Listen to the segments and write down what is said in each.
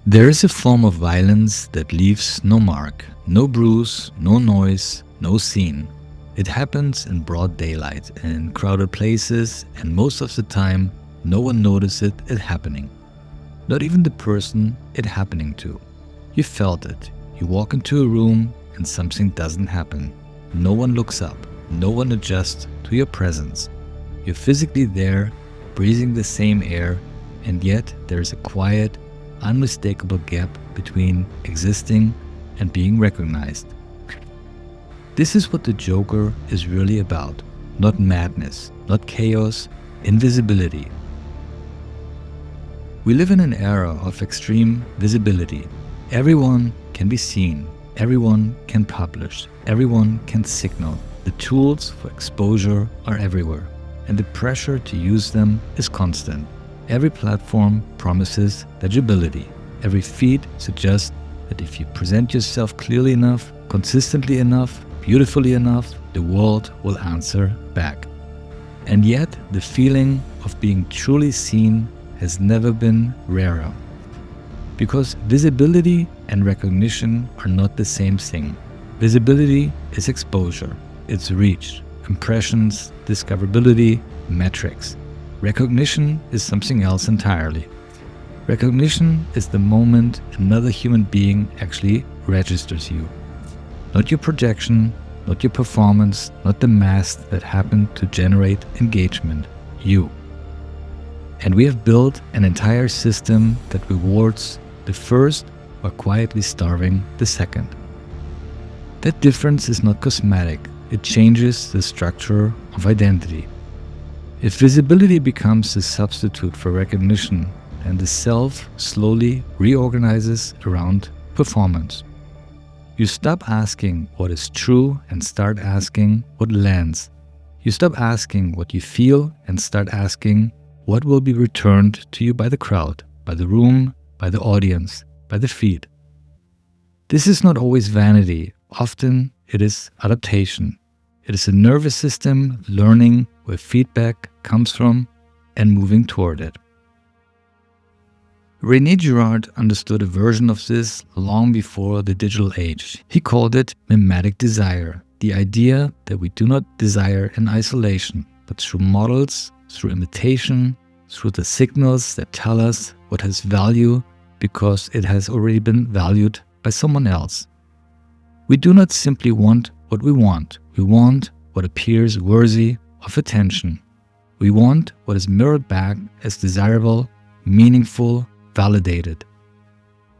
There is a form of violence that leaves no mark, no bruise, no noise, no scene. It happens in broad daylight, in crowded places, and most of the time, no one notices it happening. Not even the person it happening to. You felt it. You walk into a room and something doesn't happen. No one looks up. No one adjusts to your presence. You're physically there, breathing the same air, and yet there is a quiet, unmistakable gap between existing and being recognized. This is what the Joker is really about. Not madness, not chaos, invisibility. We live in an era of extreme visibility. Everyone can be seen. Everyone can publish. Everyone can signal. The tools for exposure are everywhere, and the pressure to use them is constant. Every platform promises legibility. Every feed suggests that if you present yourself clearly enough, consistently enough, beautifully enough, the world will answer back. And yet, the feeling of being truly seen has never been rarer. Because visibility and recognition are not the same thing. Visibility is exposure, it's reach, impressions, discoverability, metrics. Recognition is something else entirely. Recognition is the moment another human being actually registers you. Not your projection, not your performance, not the mask that happened to generate engagement. You. And we have built an entire system that rewards the first while quietly starving the second. That difference is not cosmetic. It changes the structure of identity. If visibility becomes a substitute for recognition, then the self slowly reorganizes around performance. You stop asking what is true and start asking what lands. You stop asking what you feel and start asking what will be returned to you by the crowd, by the room, by the audience, by the feed. This is not always vanity. Often it is adaptation. It is a nervous system learning where feedback comes from and moving toward it. René Girard understood a version of this long before the digital age. He called it mimetic desire, the idea that we do not desire in isolation, but through models, through imitation, through the signals that tell us what has value because it has already been valued by someone else. We do not simply want what we want. We want what appears worthy of attention. We want what is mirrored back as desirable, meaningful, validated.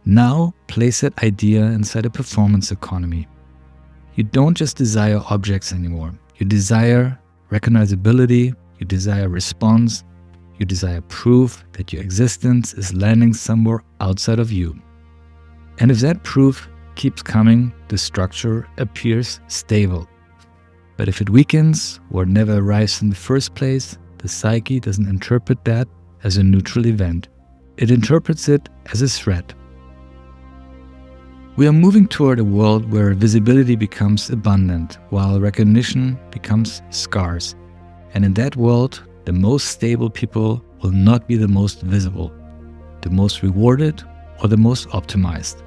Now place that idea inside a performance economy. You don't just desire objects anymore. You desire recognizability, you desire response, you desire proof that your existence is landing somewhere outside of you. And if that proof keeps coming, the structure appears stable. But if it weakens or never arrives in the first place, the psyche doesn't interpret that as a neutral event. It interprets it as a threat. We are moving toward a world where visibility becomes abundant, while recognition becomes scarce. And in that world, the most stable people will not be the most visible, the most rewarded, or the most optimized.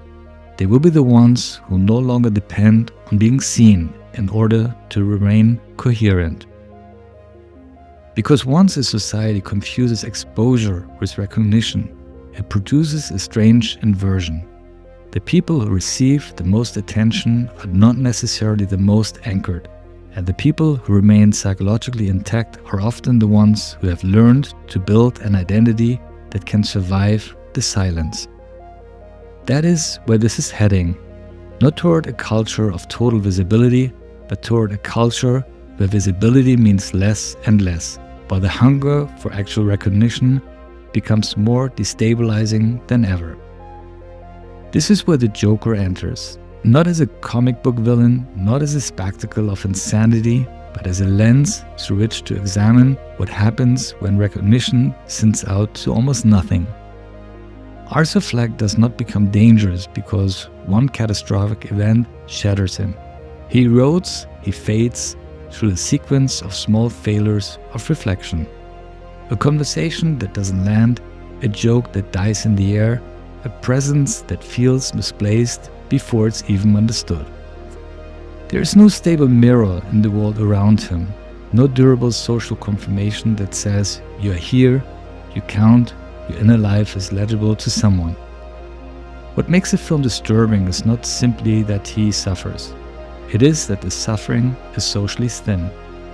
They will be the ones who no longer depend on being seen in order to remain coherent. Because once a society confuses exposure with recognition, it produces a strange inversion. The people who receive the most attention are not necessarily the most anchored, and the people who remain psychologically intact are often the ones who have learned to build an identity that can survive the silence. That is where this is heading, not toward a culture of total visibility, but toward a culture where visibility means less and less, while the hunger for actual recognition becomes more destabilizing than ever. This is where the Joker enters, not as a comic book villain, not as a spectacle of insanity, but as a lens through which to examine what happens when recognition sends out to almost nothing. Arthur Fleck does not become dangerous because one catastrophic event shatters him. He erodes, he fades through a sequence of small failures of reflection. A conversation that doesn't land, a joke that dies in the air, a presence that feels misplaced before it's even understood. There is no stable mirror in the world around him, no durable social confirmation that says you are here, you count, your inner life is legible to someone. What makes the film disturbing is not simply that he suffers. It is that the suffering is socially thin.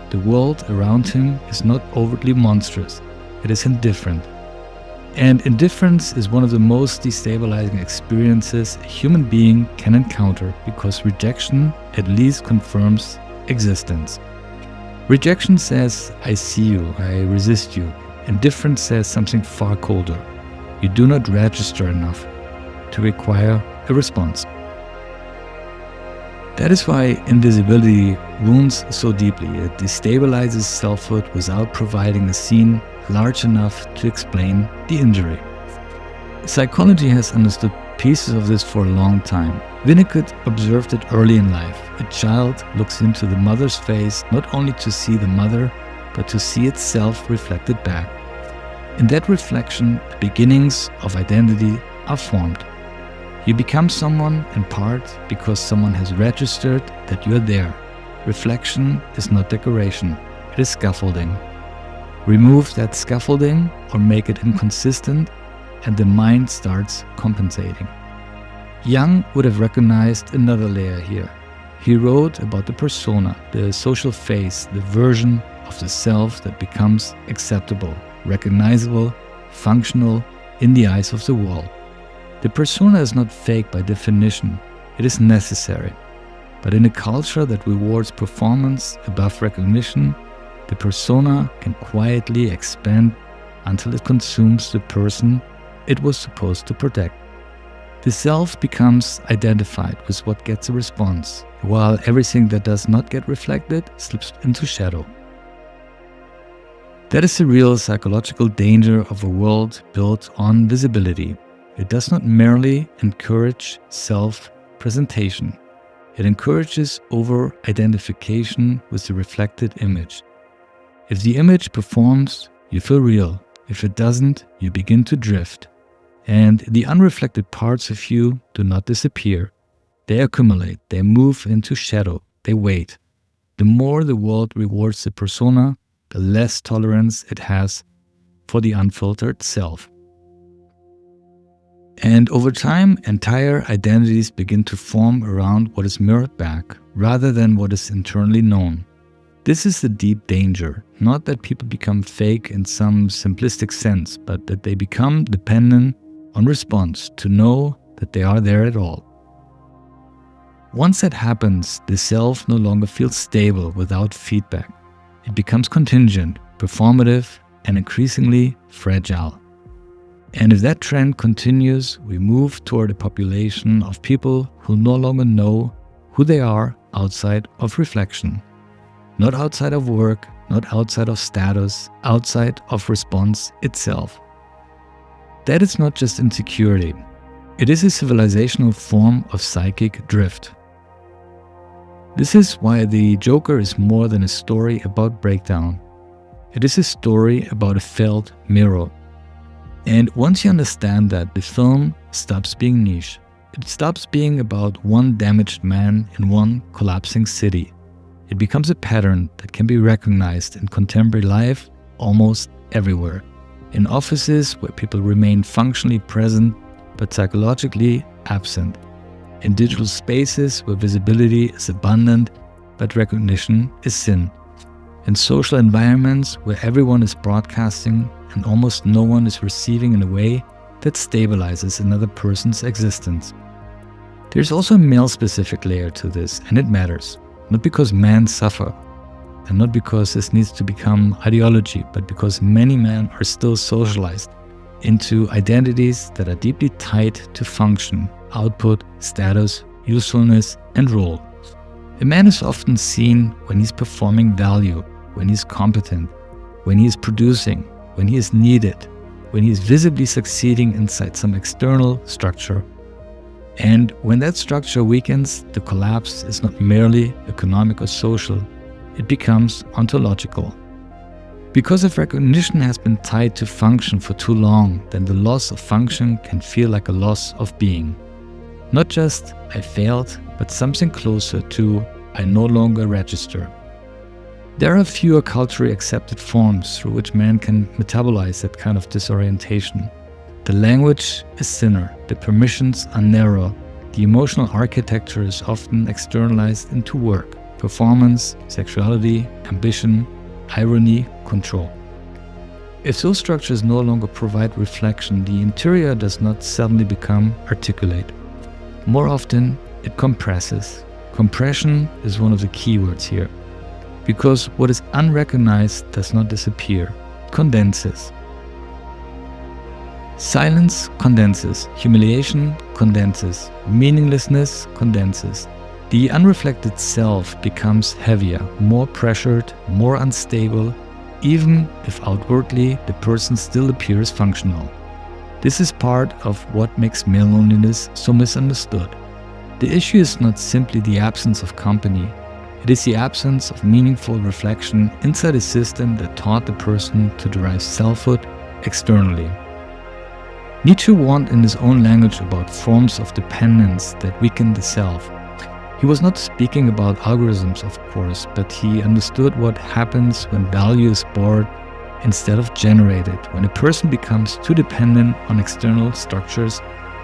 The world around him is not overtly monstrous, it is indifferent. And indifference is one of the most destabilizing experiences a human being can encounter because rejection at least confirms existence. Rejection says, I see you, I resist you. Indifference says something far colder. You do not register enough to require a response. That is why invisibility wounds so deeply. It destabilizes selfhood without providing a scene large enough to explain the injury. Psychology has understood pieces of this for a long time. Winnicott observed it early in life. A child looks into the mother's face not only to see the mother, but to see itself reflected back. In that reflection, the beginnings of identity are formed. You become someone in part because someone has registered that you are there. Reflection is not decoration, it is scaffolding. Remove that scaffolding or make it inconsistent and the mind starts compensating. Jung would have recognized another layer here. He wrote about the persona, the social face, the version of the self that becomes acceptable, recognizable, functional in the eyes of the world. The persona is not fake by definition, it is necessary. But in a culture that rewards performance above recognition, the persona can quietly expand until it consumes the person it was supposed to protect. The self becomes identified with what gets a response, while everything that does not get reflected slips into shadow. That is the real psychological danger of a world built on visibility. It does not merely encourage self-presentation. It encourages over-identification with the reflected image. If the image performs, you feel real. If it doesn't, you begin to drift. And the unreflected parts of you do not disappear. They accumulate, they move into shadow, they wait. The more the world rewards the persona, the less tolerance it has for the unfiltered self. And over time, entire identities begin to form around what is mirrored back, rather than what is internally known. This is the deep danger, not that people become fake in some simplistic sense, but that they become dependent on response to know that they are there at all. Once that happens, the self no longer feels stable without feedback. It becomes contingent, performative, and increasingly fragile. And if that trend continues, we move toward a population of people who no longer know who they are outside of reflection. Not outside of work, not outside of status, outside of response itself. That is not just insecurity. It is a civilizational form of psychic drift. This is why The Joker is more than a story about breakdown. It is a story about a failed mirror. And once you understand that, the film stops being niche. It stops being about one damaged man in one collapsing city. It becomes a pattern that can be recognized in contemporary life almost everywhere. In offices where people remain functionally present but psychologically absent. In digital spaces where visibility is abundant but recognition is thin. In social environments where everyone is broadcasting and almost no one is receiving in a way that stabilizes another person's existence. There's also a male-specific layer to this, and it matters. Not because men suffer, and not because this needs to become ideology, but because many men are still socialized into identities that are deeply tied to function, output, status, usefulness, and role. A man is often seen when he's performing value, when he's competent, when he is producing, when he is needed, when he is visibly succeeding inside some external structure. And when that structure weakens, the collapse is not merely economic or social, it becomes ontological. Because if recognition has been tied to function for too long, then the loss of function can feel like a loss of being. Not just I failed, but something closer to I no longer register. There are fewer culturally accepted forms through which man can metabolize that kind of disorientation. The language is thinner, the permissions are narrow, the emotional architecture is often externalized into work, performance, sexuality, ambition, irony, control. If those structures no longer provide reflection, the interior does not suddenly become articulate. More often, it compresses. Compression is one of the key words here. Because what is unrecognized does not disappear, it condenses. Silence condenses, humiliation condenses, meaninglessness condenses. The unreflected self becomes heavier, more pressured, more unstable, even if outwardly the person still appears functional. This is part of what makes male loneliness so misunderstood. The issue is not simply the absence of company, it is the absence of meaningful reflection inside a system that taught the person to derive selfhood externally. Nietzsche warned in his own language about forms of dependence that weaken the self. He was not speaking about algorithms, of course, but he understood what happens when value is borrowed instead of generated, when a person becomes too dependent on external structures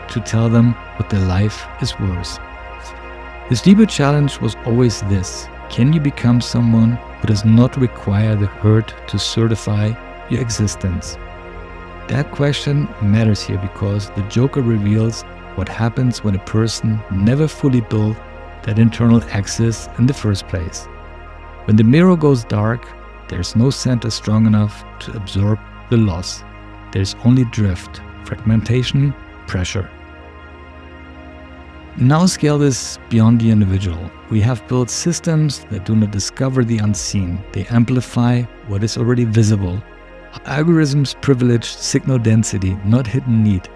to tell them what their life is worth. His deeper challenge was always this: can you become someone who does not require the hurt to certify your existence? That question matters here because the Joker reveals what happens when a person never fully built that internal axis in the first place. When the mirror goes dark, there's no center strong enough to absorb the loss. There's only drift, fragmentation, pressure. Now scale this beyond the individual. We have built systems that do not discover the unseen. They amplify what is already visible. Algorithms privilege signal density, not hidden need.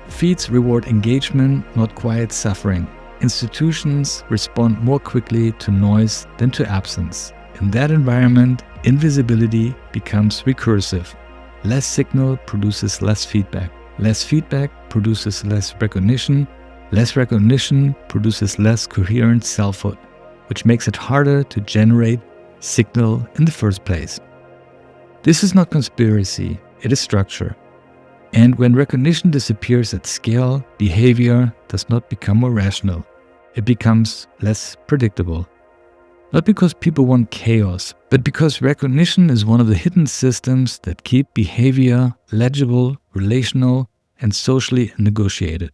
Feeds reward engagement, not quiet suffering. Institutions respond more quickly to noise than to absence. In that environment, invisibility becomes recursive. Less signal produces less feedback. Less feedback produces less recognition. Less recognition produces less coherent selfhood, which makes it harder to generate signal in the first place. This is not conspiracy, it is structure. And when recognition disappears at scale, behavior does not become more rational. It becomes less predictable. Not because people want chaos, but because recognition is one of the hidden systems that keep behavior legible, relational, and socially negotiated.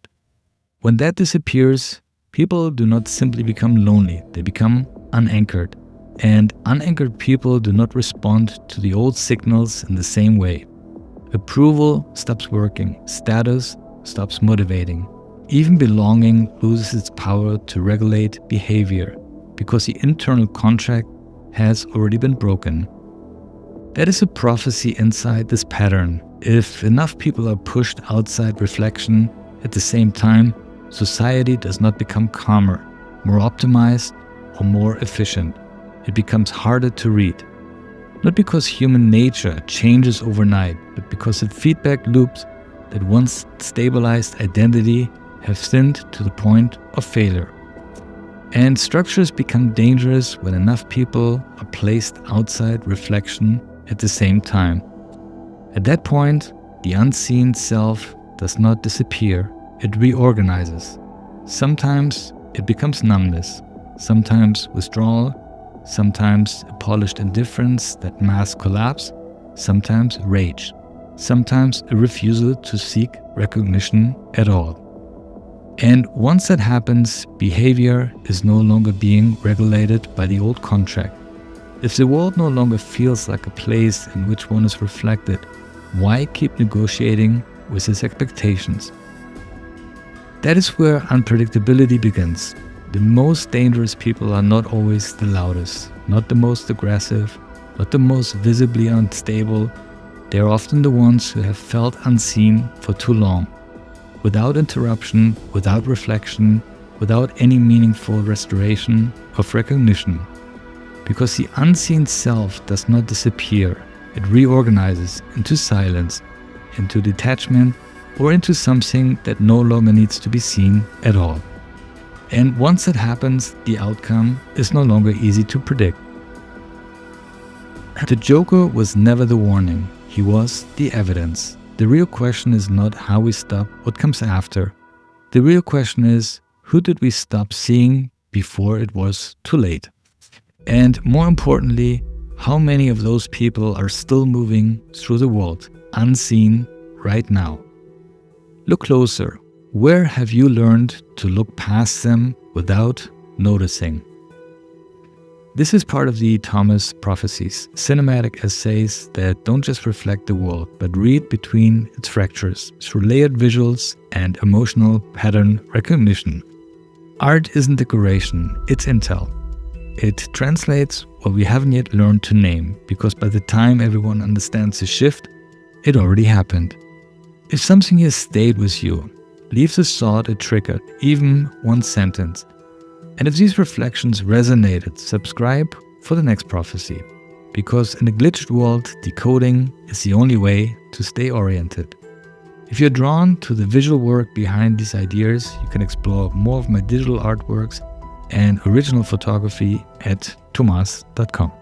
When that disappears, people do not simply become lonely, they become unanchored. And unanchored people do not respond to the old signals in the same way. Approval stops working, status stops motivating. Even belonging loses its power to regulate behavior because the internal contract has already been broken. That is a prophecy inside this pattern. If enough people are pushed outside reflection at the same time, society does not become calmer, more optimized, or more efficient. It becomes harder to read. Not because human nature changes overnight, but because the feedback loops that once stabilized identity have thinned to the point of failure. And structures become dangerous when enough people are placed outside reflection at the same time. At that point, the unseen self does not disappear, it reorganizes. Sometimes it becomes numbness, sometimes withdrawal, sometimes a polished indifference that masks collapse, sometimes rage, sometimes a refusal to seek recognition at all. And once that happens, behavior is no longer being regulated by the old contract. If the world no longer feels like a place in which one is reflected, why keep negotiating with its expectations? That is where unpredictability begins. The most dangerous people are not always the loudest, not the most aggressive, not the most visibly unstable. They are often the ones who have felt unseen for too long, without interruption, without reflection, without any meaningful restoration of recognition. because the unseen self does not disappear. It reorganizes into silence, into detachment, or into something that no longer needs to be seen at all. And once that happens, the outcome is no longer easy to predict. The Joker was never the warning, he was the evidence. The real question is not how we stop what comes after. The real question is, who did we stop seeing before it was too late? And more importantly, how many of those people are still moving through the world, unseen right now? Look closer. Where have you learned to look past them without noticing? This is part of the TOMAAS Prophecies, cinematic essays that don't just reflect the world, but read between its fractures through layered visuals and emotional pattern recognition. Art isn't decoration, it's intel. It translates what we haven't yet learned to name, because by the time everyone understands the shift, it already happened. If something has stayed with you, leave the thought it triggered, even one sentence. And if these reflections resonated, subscribe for the next prophecy. Because in a glitched world, decoding is the only way to stay oriented. If you're drawn to the visual work behind these ideas, you can explore more of my digital artworks and original photography at tomaas.com.